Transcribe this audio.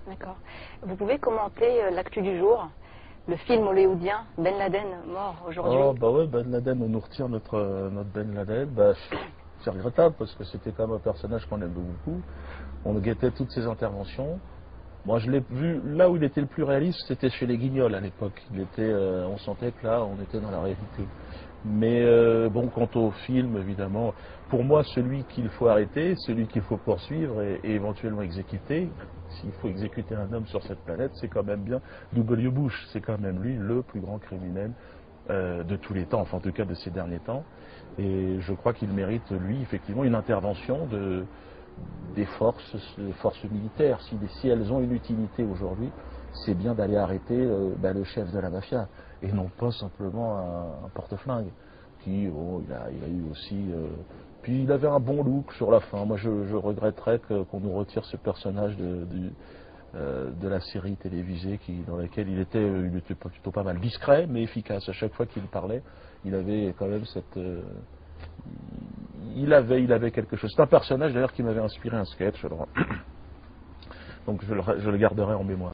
D'accord. Vous pouvez commenter l'actu du jour, le film hollywoodien Ben Laden mort aujourd'hui? Oh, bah ouais, Ben Laden, on nous retire notre Ben Laden. Bah, c'est regrettable parce que c'était quand même un personnage qu'on aime beaucoup. On guettait toutes ses interventions. Moi, je l'ai vu là où il était le plus réaliste, c'était chez les Guignols à l'époque. On sentait que là, on était dans la réalité. Mais bon, quant au film, évidemment, pour moi, celui qu'il faut arrêter, celui qu'il faut poursuivre et éventuellement exécuter, s'il faut exécuter un homme sur cette planète, c'est quand même bien W. Bush. C'est quand même lui le plus grand criminel de tous les temps, enfin en tout cas de ces derniers temps. Et je crois qu'il mérite, lui, effectivement, une intervention des forces militaires. Si elles ont une utilité aujourd'hui, c'est bien d'aller arrêter le chef de la mafia et non pas simplement un porte-flingue qui, oh, il a eu aussi... puis il avait un bon look sur la fin. Moi, je regretterais qu'on nous retire ce personnage de la série télévisée dans laquelle il était plutôt pas mal discret, mais efficace. À chaque fois qu'il parlait, il avait quand même il avait quelque chose. C'est un personnage d'ailleurs qui m'avait inspiré un sketch. Alors, donc je le garderai en mémoire.